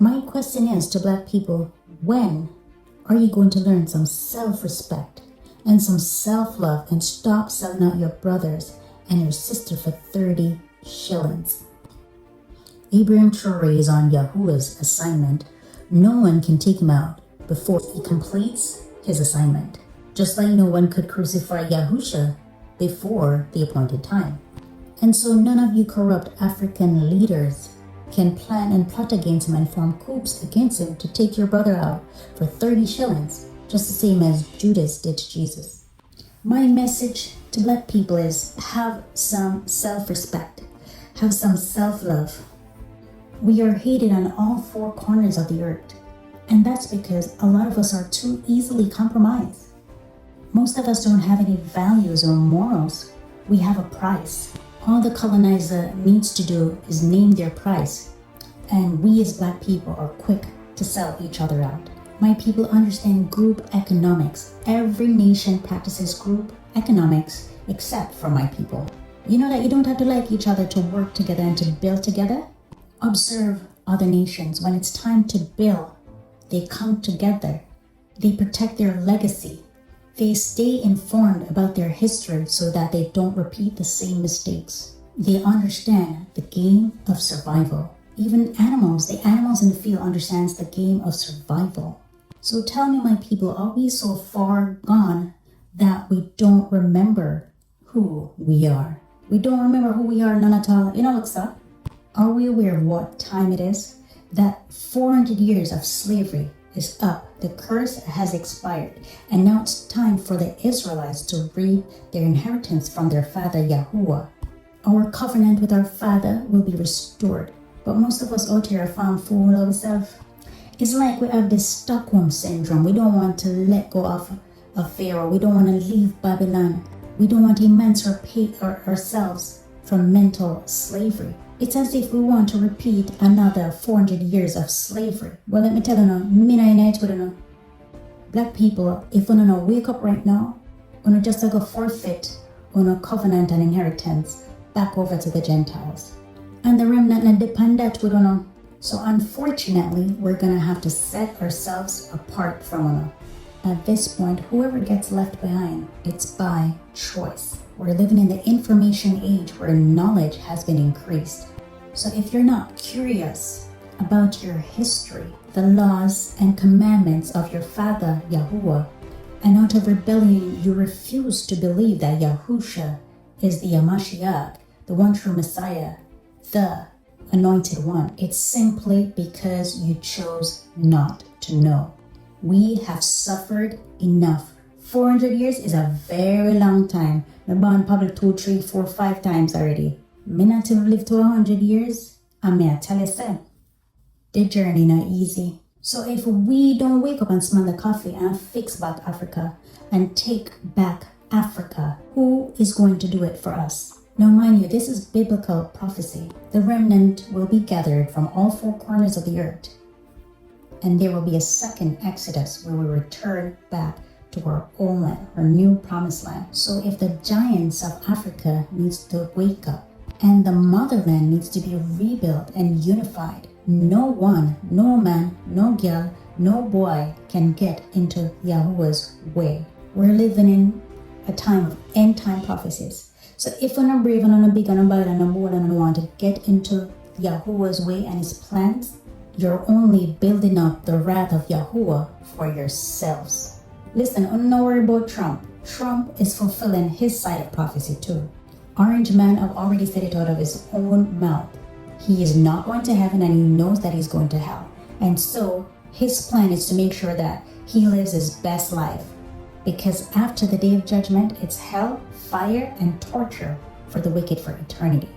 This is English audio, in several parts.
My question is to Black people, when are you going to learn some self-respect and some self-love and stop selling out your brothers and your sister for 30 shillings? Ibrahim Traoré is on Yahuwah's assignment. No one can take him out before he completes his assignment. Just like no one could crucify Yahusha before the appointed time. And so none of you corrupt African leaders can plan and plot against him and form coups against him to take your brother out for 30 shillings, just the same as Judas did to Jesus. My message to Black people is have some self-respect, have some self-love. We are hated on all four corners of the earth, and that's because a lot of us are too easily compromised. Most of us don't have any values or morals. We have a price. All the colonizer needs to do is name their price, and we as Black people are quick to sell each other out. My people understand group economics. Every nation practices group economics except for my people. You know that you don't have to like each other to work together and to build together? Observe other nations. When it's time to build, they come together. They protect their legacy. They stay informed about their history so that they don't repeat the same mistakes. They understand the game of survival. Even animals, the animals in the field understands the game of survival. So tell me, my people, are we so far gone that we don't remember who we are? We don't remember who we are, none at all. You know, look, sir. Are we aware of what time it is? That 400 years of slavery is up. The curse has expired, and now it's time for the Israelites to reap their inheritance from their father Yahuwah. Our covenant with our father will be restored, but most of us out here are found fool of ourselves. It's like we have this Stockholm syndrome. We don't want to let go of Pharaoh. We don't want to leave Babylon. We don't want to emancipate ourselves from mental slavery. It's as if we want to repeat another 400 years of slavery. Well, let me tell you now, me not unite with you. Black people, if you don't wake up right now, you just go forfeit on a covenant and inheritance back over to the Gentiles. And the remnant not depend that we don't know. So unfortunately, we're gonna have to set ourselves apart from one. At this point, whoever gets left behind, it's by choice. We're living in the information age where knowledge has been increased. So if you're not curious about your history, the laws and commandments of your father Yahuwah, and out of rebellion you refuse to believe that Yahusha is the Mashiach, the one true Messiah, the anointed one, it's simply because you chose not to know. We have suffered enough. 400 years is a very long time. I've born probably 2, 3, 4, 5 times already. Me not to live to 100 years, and me I tell you so, the journey not easy. So if we don't wake up and smell the coffee and fix back Africa and take back Africa, who is going to do it for us? Now mind you, this is biblical prophecy. The remnant will be gathered from all four corners of the earth, and there will be a second Exodus where we return back to our own land, our new promised land. So if the giants of Africa needs to wake up and the motherland needs to be rebuilt and unified, no one, no man, no girl, no boy can get into Yahuwah's way. We're living in a time of end time prophecies. So if you're not brave and not big and not bad and not bold and not want to get into Yahuwah's way and his plans, you're only building up the wrath of Yahuwah for yourselves. Listen, don't worry about Trump. Trump is fulfilling his side of prophecy too. Orange Man have already said it out of his own mouth. He is not going to heaven and he knows that he's going to hell. And so his plan is to make sure that he lives his best life. Because after the day of judgment, it's hell, fire, and torture for the wicked for eternity.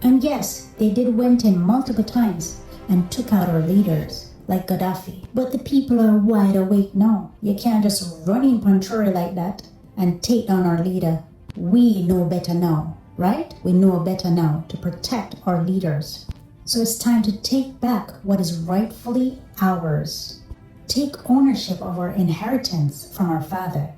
And yes, they did went in multiple times and took out our leaders like Gaddafi. But the people are wide awake now. You can't just run in Traoré like that and take down our leader. We know better now, right? We know better now to protect our leaders. So it's time to take back what is rightfully ours. Take ownership of our inheritance from our Father.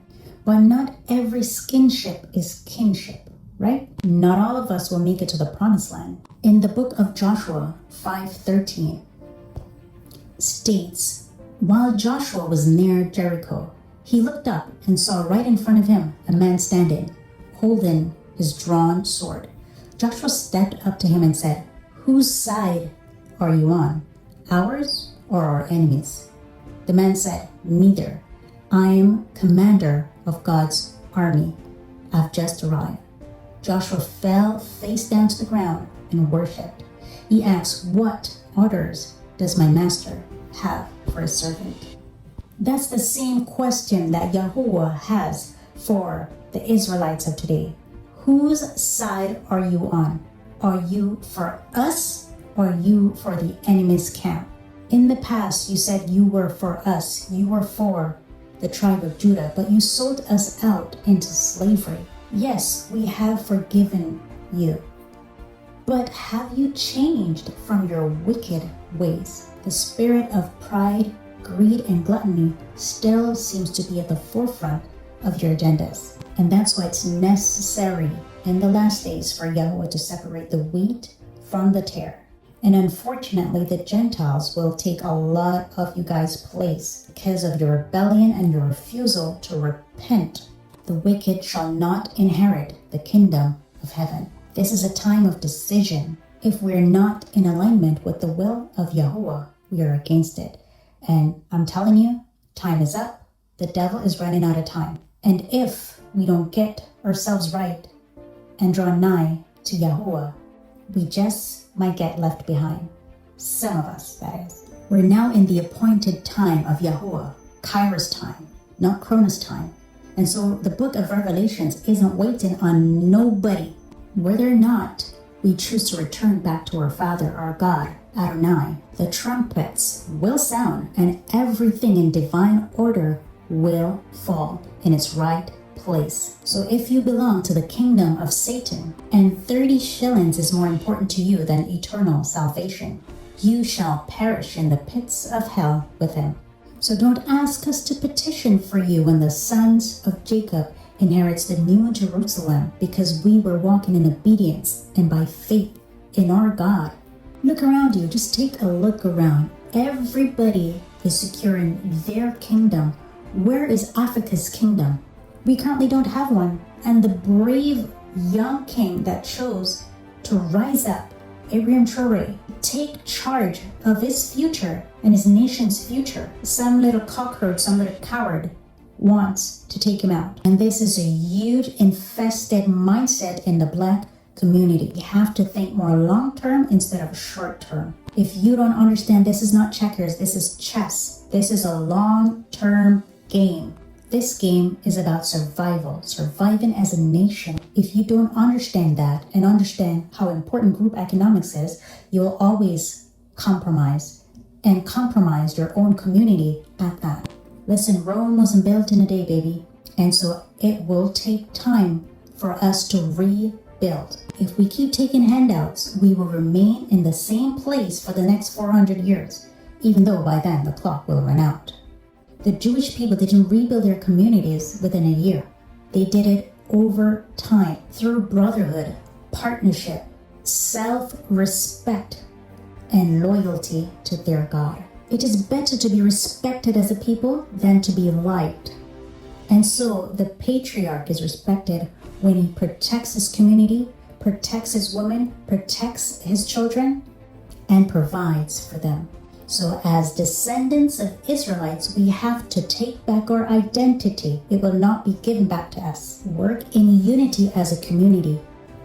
But not every skinship is kinship, right? Not all of us will make it to the promised land. In the book of Joshua 5:13, states, while Joshua was near Jericho, he looked up and saw right in front of him a man standing, holding his drawn sword. Joshua stepped up to him and said, "Whose side are you on, ours or our enemies?" The man said, "Neither. I am commander of God's army. I've just arrived." Joshua fell face down to the ground and worshipped. He asked, "What orders does my master have for his servant?" That's the same question that Yahuwah has for the Israelites of today. Whose side are you on? Are you for us or are you for the enemy's camp? In the past, you said you were for us. You were for the tribe of Judah, but you sold us out into slavery. Yes, we have forgiven you. But have you changed from your wicked ways? The spirit of pride, greed, and gluttony still seems to be at the forefront of your agendas. And that's why it's necessary in the last days for Yahuwah to separate the wheat from the tare. And unfortunately, the Gentiles will take a lot of you guys' place because of your rebellion and your refusal to repent. The wicked shall not inherit the kingdom of heaven. This is a time of decision. If we're not in alignment with the will of Yahuwah, we are against it. And I'm telling you, time is up. The devil is running out of time. And if we don't get ourselves right and draw nigh to Yahuwah, we just might get left behind. Some of us, that is. We're now in the appointed time of Yahuwah, Kairos time, not Chronos time. And so the book of Revelations isn't waiting on nobody. Whether or not we choose to return back to our Father, our God, Adonai, the trumpets will sound and everything in divine order will fall in its right place. So if you belong to the kingdom of Satan and 30 shillings is more important to you than eternal salvation, you shall perish in the pits of hell with him. So don't ask us to petition for you when the sons of Jacob inherits the new Jerusalem, because we were walking in obedience and by faith in our God. Look around you, just take a look around. Everybody is securing their kingdom. Where is Africa's kingdom? We currently don't have one. And the brave young king that chose to rise up, Abraham Traoré, take charge of his future and his nation's future. Some little cockroach, some little coward wants to take him out. And this is a huge infested mindset in the Black community. You have to think more long-term instead of short-term. If you don't understand, this is not checkers, this is chess. This is a long-term game. This game is about survival, surviving as a nation. If you don't understand that and understand how important group economics is, you'll always compromise and compromise your own community at that. Listen, Rome wasn't built in a day, baby. And so it will take time for us to rebuild. If we keep taking handouts, we will remain in the same place for the next 400 years, even though by then the clock will run out. The Jewish people didn't rebuild their communities within a year. They did it over time through brotherhood, partnership, self-respect, and loyalty to their God. It is better to be respected as a people than to be liked. And so the patriarch is respected when he protects his community, protects his women, protects his children, and provides for them. So as descendants of Israelites, we have to take back our identity. It will not be given back to us. Work in unity as a community.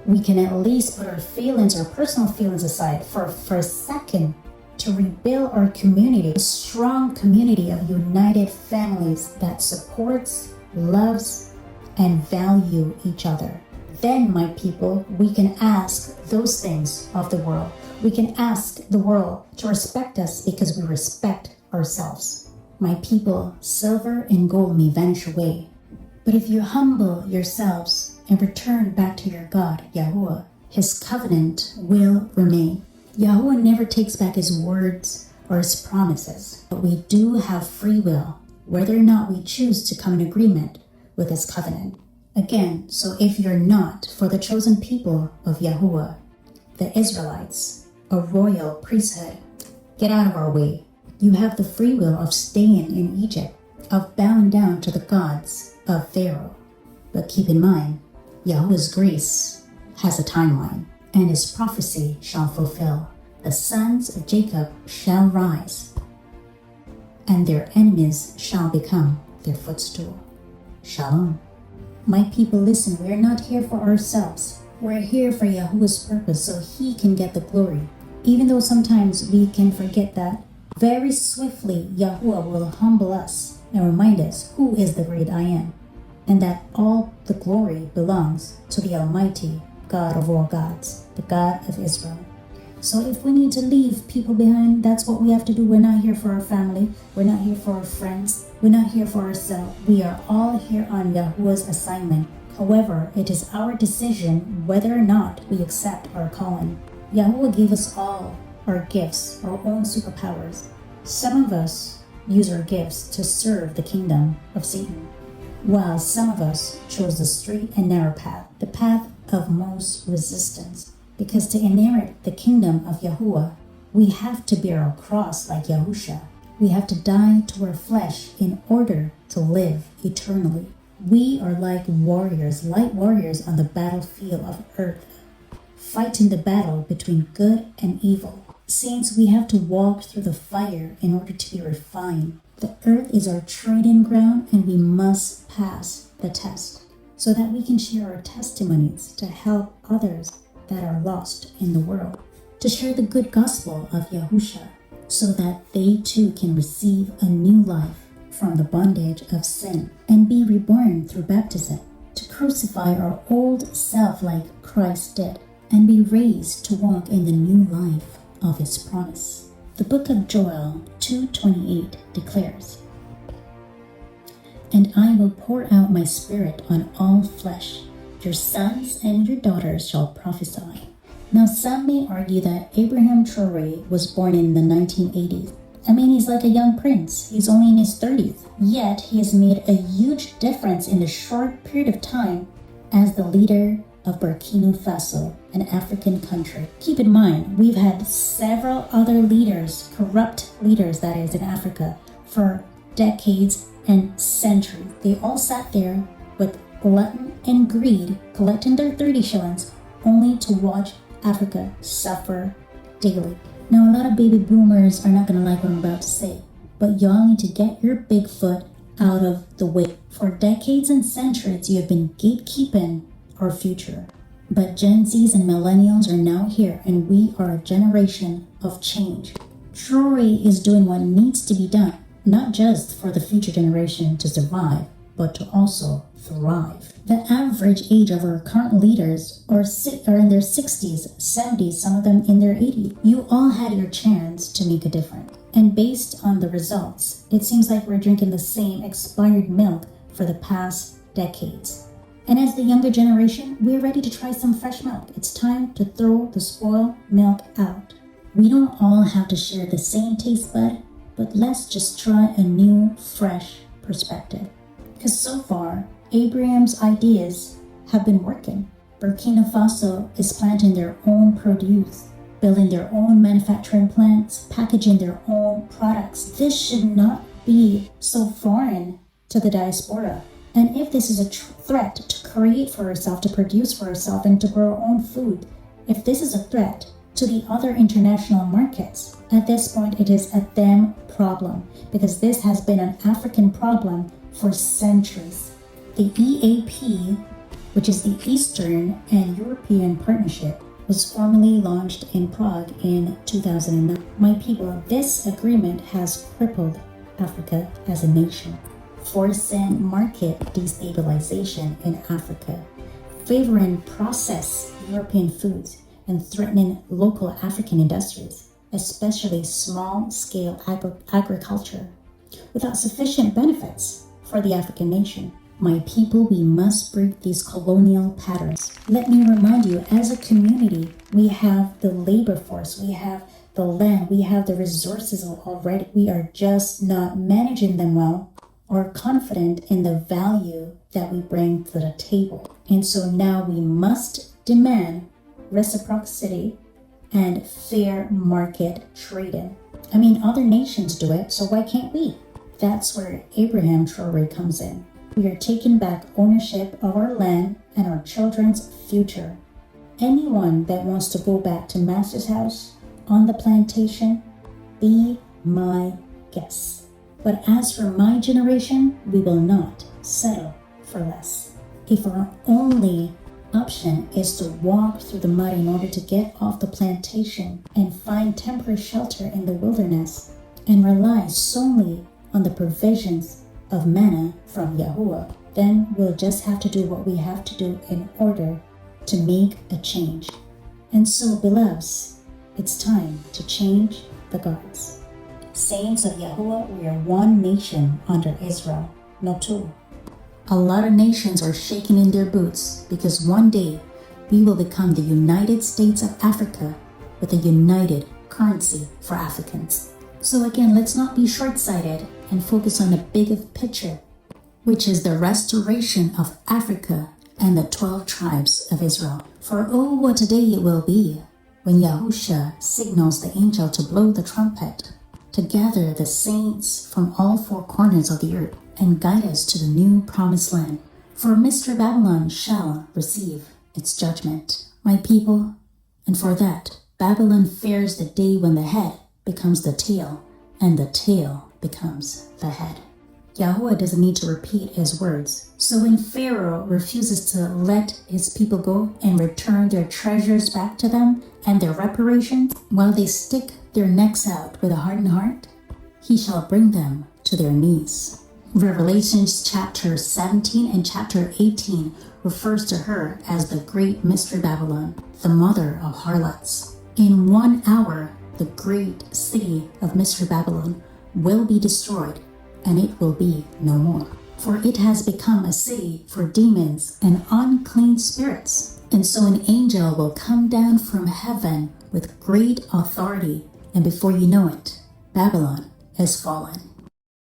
We can at least put our feelings, our personal feelings aside for a second to rebuild our community, a strong community of united families that supports, loves, and value each other. Then, my people, we can ask those things of the world. We can ask the world to respect us because we respect ourselves. My people, silver and gold may vanish away, but if you humble yourselves and return back to your God, Yahuwah, his covenant will remain. Yahuwah never takes back his words or his promises, but we do have free will, whether or not we choose to come in agreement with his covenant. Again, so if you're not for the chosen people of Yahuwah, the Israelites, a royal priesthood, get out of our way. You have the free will of staying in Egypt, of bowing down to the gods of Pharaoh. But keep in mind, Yahweh's grace has a timeline, and his prophecy shall fulfill. The sons of Jacob shall rise, and their enemies shall become their footstool. Shalom. My people, listen, we are not here for ourselves. We're here for Yahuwah's purpose so he can get the glory. Even though sometimes we can forget that, very swiftly Yahuwah will humble us and remind us who is the great I am, and that all the glory belongs to the Almighty God of all gods, the God of Israel. So if we need to leave people behind, that's what we have to do. We're not here for our family. We're not here for our friends. We're not here for ourselves. We are all here on Yahuwah's assignment. However, it is our decision whether or not we accept our calling. Yahuwah gave us all our gifts, our own superpowers. Some of us use our gifts to serve the kingdom of Satan, while some of us chose the straight and narrow path, the path of most resistance. Because to inherit the kingdom of Yahuwah, we have to bear our cross like Yahusha. We have to die to our flesh in order to live eternally. We are like warriors, light warriors on the battlefield of earth, fighting the battle between good and evil. Saints, we have to walk through the fire in order to be refined. The earth is our training ground, and we must pass the test so that we can share our testimonies to help others that are lost in the world, to share the good gospel of Yahusha so that they too can receive a new life from the bondage of sin and be reborn through baptism, to crucify our old self like Christ did and be raised to walk in the new life of his promise. The book of Joel 2:28 declares, "And I will pour out my spirit on all flesh. Your sons and your daughters shall prophesy." Now, some may argue that Abraham Traoré was born in the 1980s. I mean, he's like a young prince. He's only in his 30s. Yet, he has made a huge difference in the short period of time as the leader of Burkina Faso, an African country. Keep in mind, we've had several other leaders, corrupt leaders that is, in Africa, for decades and centuries. They all sat there with glutton and greed, collecting their 30 shillings, only to watch Africa suffer daily. Now, a lot of baby boomers are not going to like what I'm about to say, but y'all need to get your big foot out of the way. For decades and centuries, you have been gatekeeping our future. But Gen Zs and millennials are now here, and we are a generation of change. Traoré is doing what needs to be done, not just for the future generation to survive, but to also thrive. The average age of our current leaders are in their 60s, 70s, some of them in their 80s. You all had your chance to make a difference. And based on the results, it seems like we're drinking the same expired milk for the past decades. And as the younger generation, we're ready to try some fresh milk. It's time to throw the spoiled milk out. We don't all have to share the same taste bud, but let's just try a new, fresh perspective. Because so far, Abraham's ideas have been working. Burkina Faso is planting their own produce, building their own manufacturing plants, packaging their own products. This should not be so foreign to the diaspora. And if this is a threat to create for ourselves, to produce for ourselves, and to grow our own food, if this is a threat to the other international markets, at this point it is a them problem, because this has been an African problem for centuries. The EAP, which is the Eastern and European Partnership, was formally launched in Prague in 2009. My people, this agreement has crippled Africa as a nation, forcing market destabilization in Africa, favoring processed European foods, and threatening local African industries, especially small-scale agriculture, without sufficient benefits for the African nation. My people, we must break these colonial patterns. Let me remind you, as a community, we have the labor force, we have the land, we have the resources already. We are just not managing them well or confident in the value that we bring to the table. And so now we must demand reciprocity and fair market trading. I mean, other nations do it, so why can't we? That's where Abraham Traoré comes in. We are taking back ownership of our land and our children's future. Anyone that wants to go back to Master's house on the plantation, be my guest. But as for my generation, we will not settle for less. If our only option is to walk through the mud in order to get off the plantation and find temporary shelter in the wilderness and rely solely on the provisions of manna from Yahuwah, then we'll just have to do what we have to do in order to make a change. And so, beloveds, it's time to change the guards. Saints of Yahuwah, we are one nation under Israel, not two. A lot of nations are shaking in their boots because one day we will become the United States of Africa with a united currency for Africans. So again, let's not be short-sighted and focus on the bigger picture, which is the restoration of Africa and the 12 tribes of Israel. For oh, what a day it will be when Yahusha signals the angel to blow the trumpet, to gather the saints from all four corners of the earth and guide us to the new promised land. For Mr. Babylon shall receive its judgment, my people, and for that Babylon fears the day when the head becomes the tail and the tail becomes the head. Yahuwah doesn't need to repeat his words. So when Pharaoh refuses to let his people go and return their treasures back to them and their reparations, while they stick their necks out with a hardened heart, he shall bring them to their knees. Revelations chapter 17 and chapter 18 refers to her as the great mystery Babylon, the mother of harlots. In 1 hour, the great city of mystery Babylon will be destroyed, and it will be no more. For it has become a city for demons and unclean spirits. And so an angel will come down from heaven with great authority, and before you know it, Babylon is fallen.